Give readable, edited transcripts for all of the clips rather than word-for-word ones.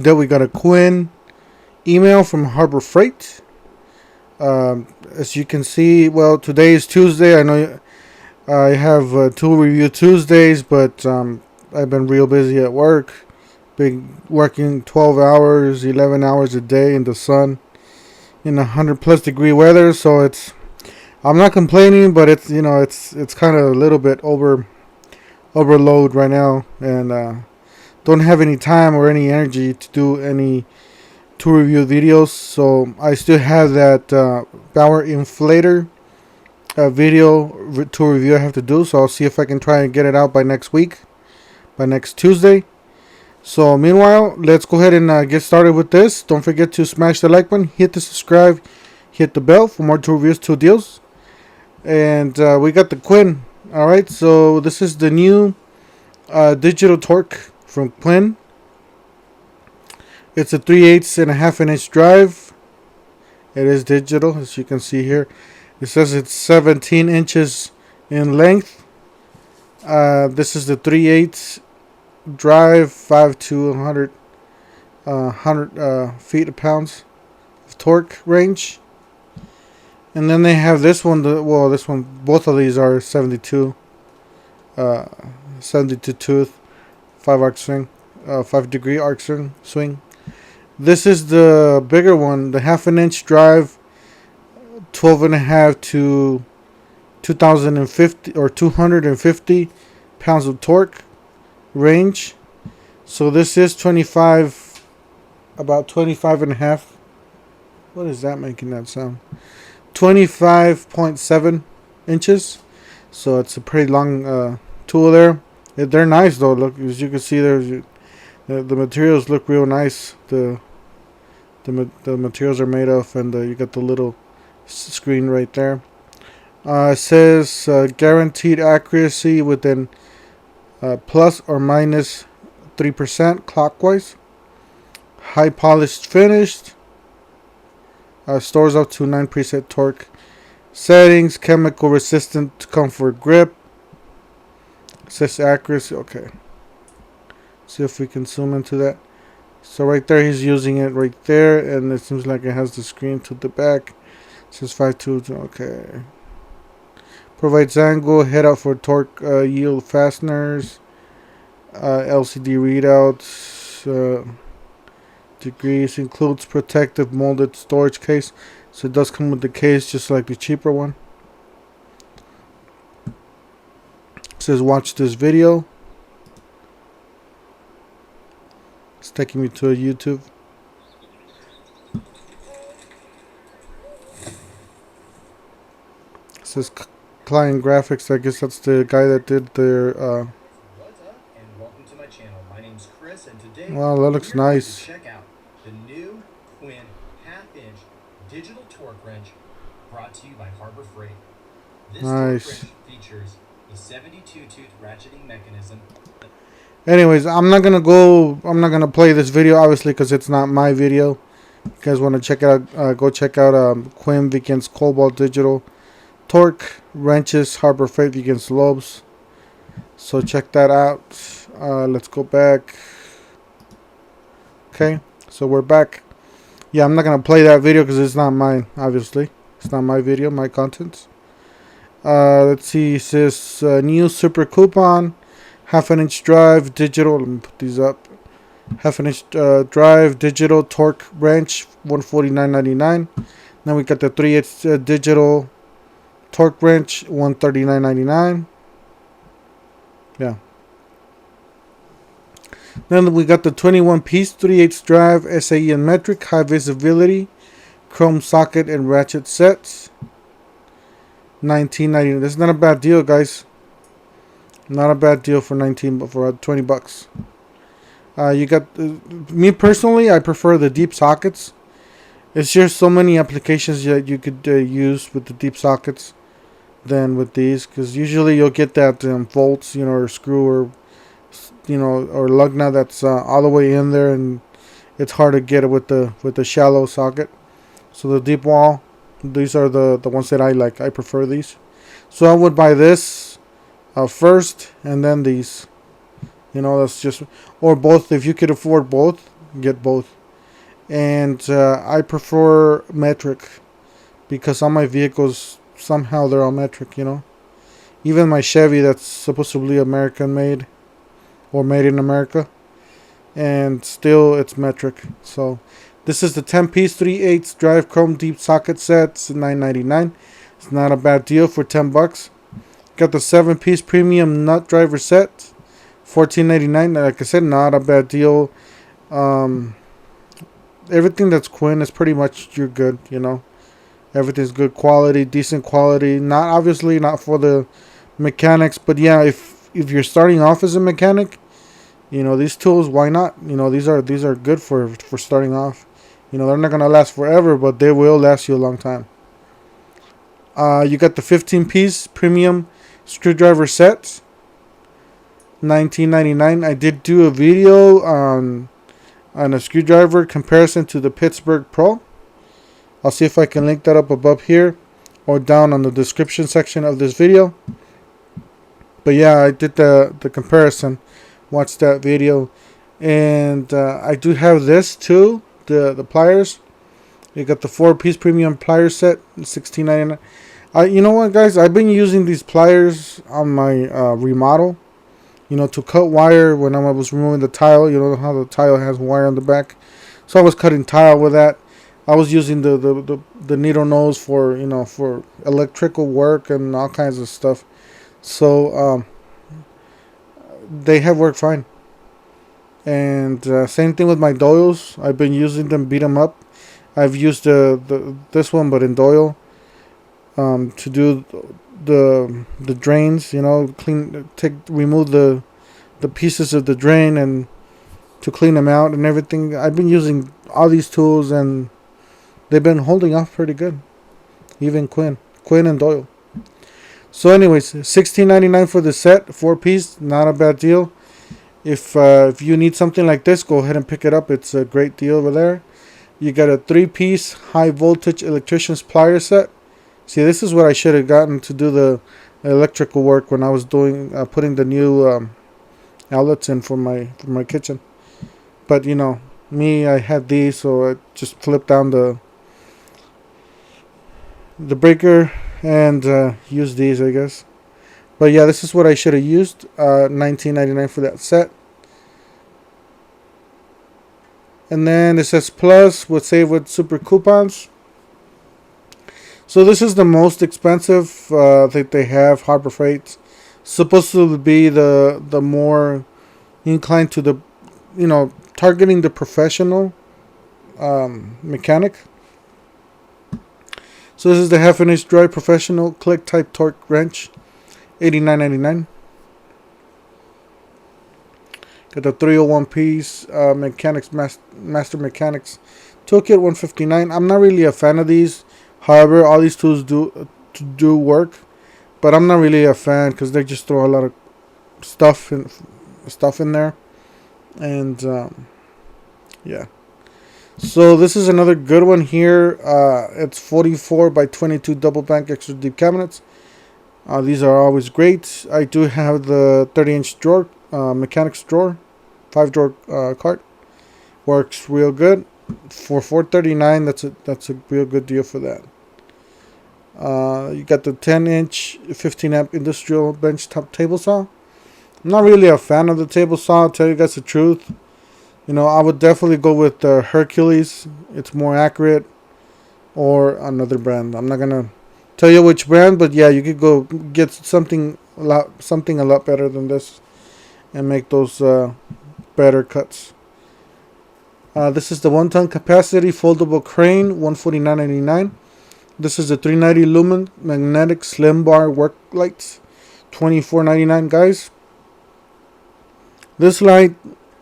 Today we got a Quinn email from Harbor Freight. As you can see, well, today is Tuesday. I know I have tool review Tuesdays, but I've been real busy at work. Been working 12 hours, 11 hours a day in the sun in 100+ degree weather. So I'm not complaining, but it's kind of a little bit overload right now, and don't have any time or any energy to do any tool review videos. So I still have that Bauer inflator video tool review I have to do. So I'll see if I can try and get it out by next week, by next Tuesday. So meanwhile, let's go ahead and get started with this. Don't forget to smash the like button, hit the subscribe, hit the bell for more tool reviews, tool deals. And we got the Quinn. Alright, so this is the new digital torque from Quinn. It's a 3/8 and a half-inch drive. It is digital, as you can see here. It says it's 17 inches in length. This is the 3/8 drive, 5 to 100 feet of pounds of torque range. And then they have this one. This one, both of these are 72 tooth, 5 degree arc swing. This is the bigger one, the half-inch drive, 12.5 to 2,050 or 250 pounds of torque range. So this is 25, about 25.5. What is that making that sound? 25.7 inches. So it's a pretty long tool there. They're nice though. Look, as you can see, the materials look real nice. The materials are made of, and you got the little screen right there. It says guaranteed accuracy within plus or minus 3% clockwise. High polished finished. Stores up to 9 preset torque settings. Chemical resistant comfort grip. Says accuracy. Okay. See if we can zoom into that. So right there, he's using it right there, and it seems like it has the screen to the back. It says 5.2. Okay. Provides angle. Head out for torque yield fasteners. LCD readouts. Degrees. Includes protective molded storage case. So it does come with the case, just like the cheaper one. It says watch this video. It's taking me to a YouTube. It says client graphics. I guess that's the guy that did their What's up, and welcome to my channel. My name's Chris, and today wow, that looks nice. Check out the new Quinn half-inch digital torque wrench brought to you by Harbor Freight. This nice. torque wrench features a 72-tooth ratcheting mechanism. Anyways, I'm not gonna play this video, obviously, because it's not my video. If you guys want to check it out, go check out Quinn Weekend's Cobalt Digital Torque Wrenches, Harbor Freight Weekend's Lobes. So check that out. Let's go back. Okay, so we're back. Yeah, I'm not gonna play that video because it's not mine. Obviously, it's not my video, my contents. Let's see. It says new super coupon. Half-inch drive, digital. Let me put these up. Half-inch drive, digital torque wrench, $149.99. Then we got the 3/8 digital torque wrench, $139.99. Yeah. Then we got the 21-piece 3/8 drive, SAE and metric, high visibility, chrome socket and ratchet sets. $19.99. That's not a bad deal, guys. Not a bad deal for 20 bucks. You got me personally, I prefer the deep sockets. It's just so many applications that you could use with the deep sockets than with these, because usually you'll get that bolts, or screw, or or lug nut that's all the way in there, and it's hard to get it with the shallow socket. So the deep wall, these are the ones that I like. I prefer these. So I would buy this first, and then these. That's just, or both. If you could afford both, get both. And I prefer metric because all my vehicles somehow they're all metric, you know. Even my Chevy that's supposedly American made or made in America, and still it's metric. So this is the 10-piece 3/8 drive chrome deep socket set. It's $9.99. It's not a bad deal for $10. Got the 7-piece premium nut driver set, $14.99. Like I said, not a bad deal. Everything that's Quinn is pretty much you're good, you know. Everything's good quality, decent quality. Not obviously not for the mechanics, but yeah, if you're starting off as a mechanic, you know, these tools, why not? You know, these are good for starting off. You know, they're not gonna last forever, but they will last you a long time. You got the 15-piece premium screwdriver set, $19.99. I did do a video on a screwdriver comparison to the Pittsburgh Pro. I'll see if I can link that up above here or down on the description section of this video. But yeah, I did the comparison. Watch that video. And I do have this too, the pliers. You got the 4-piece premium plier set, $16.99. You know what, guys? I've been using these pliers on my remodel. You know, to cut wire when I was removing the tile. You know how the tile has wire on the back. So I was cutting tile with that. I was using the needle nose for, you know, for electrical work and all kinds of stuff. So they have worked fine. And same thing with my doils. I've been using them, beat them up. I've used this one, but in doil, to do the drains. You know, remove the pieces of the drain and to clean them out and everything. I've been using all these tools and they've been holding off pretty good. Even Quinn and Doyle. So anyways, $16.99 for the set, 4-piece, not a bad deal. If you need something like this, go ahead and pick it up. It's a great deal over there. You got a 3-piece high voltage Electricians plier set. See, this is what I should have gotten to do the electrical work when I was doing putting the new outlets in for my kitchen. But you know, me, I had these, so I just flipped down the breaker and used these, I guess. But yeah, this is what I should have used. $19.99 for that set. And then it says plus with save with super coupons. So this is the most expensive that they have. Harbor Freight, supposed to be the more inclined to the, you know, targeting the professional mechanic. So this is the half-inch dry professional click type torque wrench, $89.99. Got the 301-piece mechanics master mechanics toolkit, $159. I'm not really a fan of these. However, all these tools do work, but I'm not really a fan because they just throw a lot of stuff in there, and yeah. So this is another good one here. It's 44 by 22 double bank extra deep cabinets. These are always great. I do have the 30-inch drawer, mechanics drawer, 5-drawer cart. Works real good for $439. That's a real good deal for that. You got the 10-inch 15-amp industrial bench top table saw. I'm not really a fan of the table saw, I'll tell you guys the truth. You know, I would definitely go with the Hercules. It's more accurate, or another brand. I'm not gonna tell you which brand, but yeah, you could go get something a lot better than this, and make those better cuts. This is the 1-ton capacity foldable crane, $149.99. This is the 390 lumen magnetic slim bar work lights, $24.99, guys. This light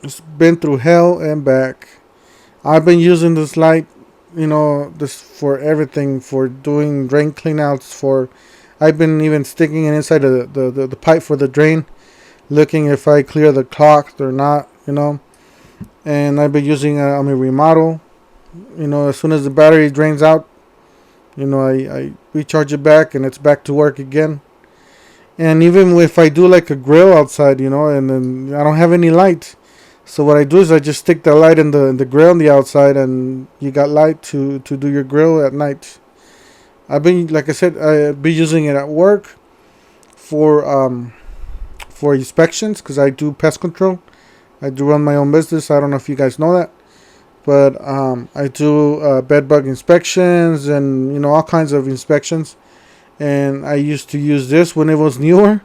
has been through hell and back. I've been using this light, you know, this for everything, for doing drain cleanouts. I've been even sticking it inside the pipe for the drain, looking if I clear the clock or not, you know. And I've been using it on my remodel. You know, as soon as the battery drains out, you know, I recharge it back and it's back to work again. And even if I do like a grill outside, you know, and then I don't have any light, So what I do is I just stick the light in the grill on the outside, and you got light to do your grill at night. I've been, like I said, I've been using it at work for inspections, because I do pest control. I do run my own business. I don't know if you guys know that, but I do bed bug inspections and all kinds of inspections. And I used to use this when it was newer.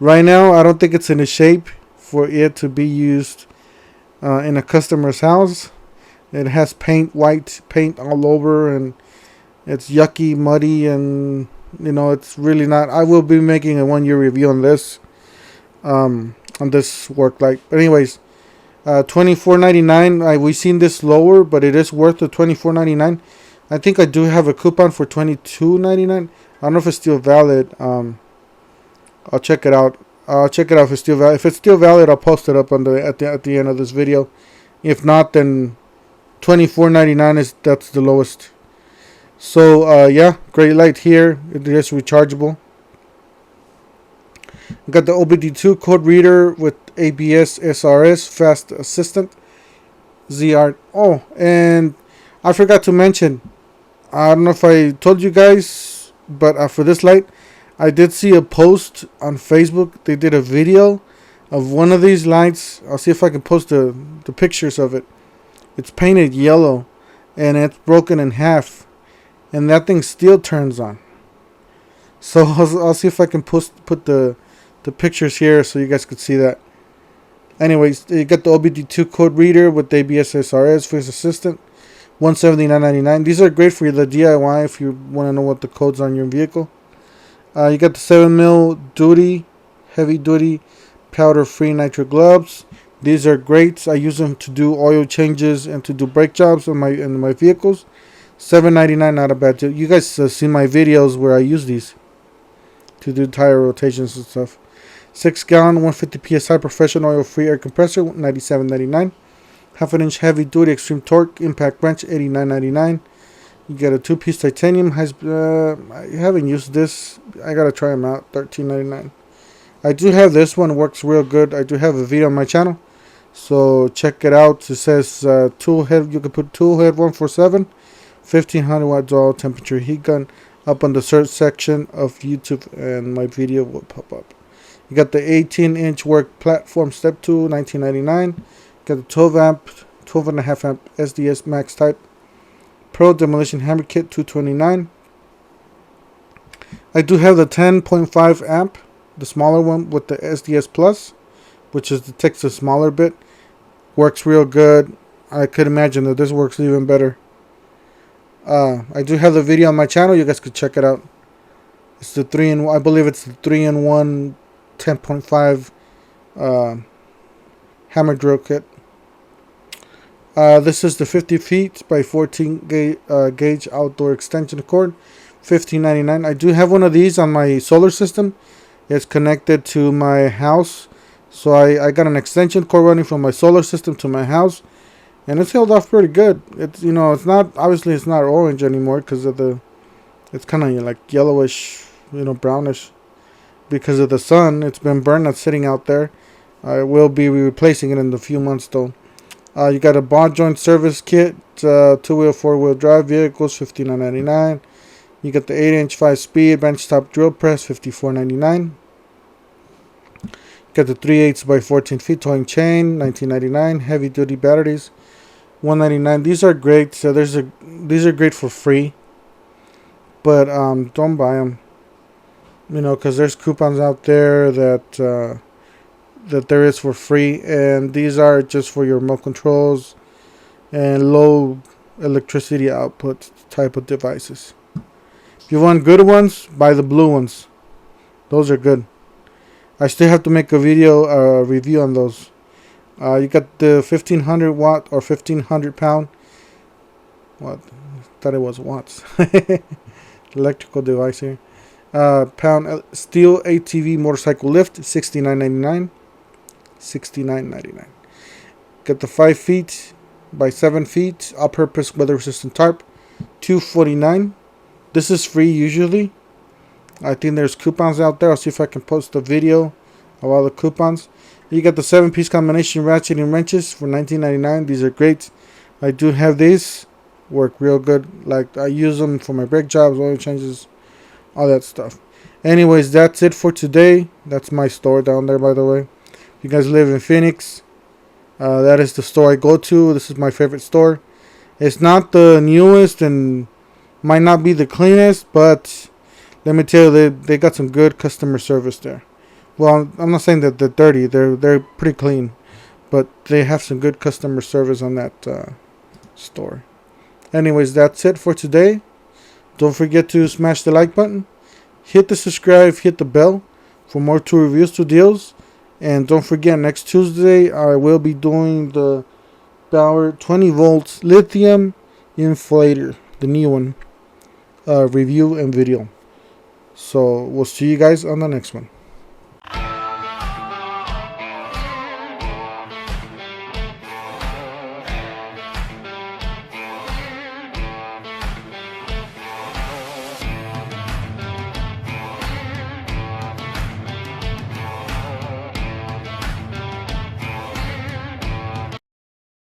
Right now, I don't think it's in a shape for it to be used in a customer's house. It has white paint all over, and it's yucky, muddy, and it's really not. I will be making a 1-year review on this work light. But anyways, $24.99. We've seen this lower, but it is worth the $24.99. I think I do have a coupon for $22.99. I don't know if it's still valid. I'll check it out. If it's still valid. If it's still valid, I'll post it up on at the end of this video. If not, then $24.99 that's the lowest. So yeah, great light here. It is rechargeable. We got the Obd2 Code Reader with ABS SRS Fast Assistant ZR. Oh, and I forgot to mention, I don't know if I told you guys, but for this light, I did see a post on Facebook. They did a video of one of these lights. I'll see if I can post the pictures of it. It's painted yellow, and it's broken in half, and that thing still turns on. So I'll see if I can put the pictures here so you guys could see that. Anyways, you got the Obd2 Code Reader with ABS SRS Fast Assistant, $179.99. These are great for the DIY if you want to know what the codes on your vehicle. You got the 7mm heavy duty powder free nitro gloves. These are great. I use them to do oil changes and to do brake jobs on my vehicles. $7.99, not a bad deal. You guys seen my videos where I use these to do tire rotations and stuff. 6-gallon 150 psi professional oil free air compressor, $97.99. 1/2-inch heavy duty extreme torque impact wrench, $89.99. You get a 2-piece titanium. I haven't used this. I gotta try them out. $13.99. I do have this one. Works real good. I do have a video on my channel, so check it out. It says tool head. You can put tool head 147, 1500 watt dual temperature heat gun up on the search section of YouTube, and my video will pop up. You got the 18-inch work platform step tool, $19.99. Got the 12.5 amp SDS max type Pro demolition hammer kit, $229. I do have the 10.5 amp, the smaller one with the SDS plus, which is the takes a smaller bit. Works real good. I could imagine that this works even better. I do have the video on my channel. You guys could check it out. It's the 3-in-1. I believe it's the 3-in-1 10.5 hammer drill kit. This is the 50 feet by 14 gauge outdoor extension cord, $15.99. I do have one of these on my solar system. It's connected to my house, so I got an extension cord running from my solar system to my house, and it's held off pretty good. It's it's not, obviously it's not orange anymore because of it's kind of like yellowish, brownish because of the sun. It's been burned. That's sitting out there. I will be replacing it in a few months though. You got a ball joint service kit, 2-wheel, 4-wheel drive vehicles, $59.99. You got the 8-inch 5-speed benchtop drill press, $54.99. You got the 3/8 by 14 feet towing chain, $19.99. Heavy duty batteries, $199. These are great. So these are great for free, but don't buy them. Because there's coupons out there that there is for free, and these are just for your remote controls and low electricity output type of devices. If you want good ones, buy the blue ones. Those are good. I still have to make a video review on those. You got the 1500 watt or 1500 pound. What? I thought it was watts. Electrical device here. Pound steel ATV motorcycle lift, $69.99. $69.99. Got the 5 feet by 7 feet all-purpose weather-resistant tarp, $249. This is free usually. I think there's coupons out there. I'll see if I can post a video of all the coupons. You got the 7-piece combination ratcheting wrenches for $19.99. These are great. I do have these. Work real good. Like, I use them for my brake jobs, oil changes, all that stuff. Anyways, that's it for today. That's my store down there, by the way. If you guys live in Phoenix, that is the store I go to. This is my favorite store. It's not the newest and might not be the cleanest, but let me tell you, they got some good customer service there. Well, I'm not saying that they're dirty. They're pretty clean, but they have some good customer service on that store. Anyways, that's it for today. Don't forget to smash the like button, hit the subscribe, hit the bell for more tool reviews, to deals, and don't forget, next Tuesday I will be doing the Bauer 20 volts lithium inflator, the new one, review and video. So we'll see you guys on the next one.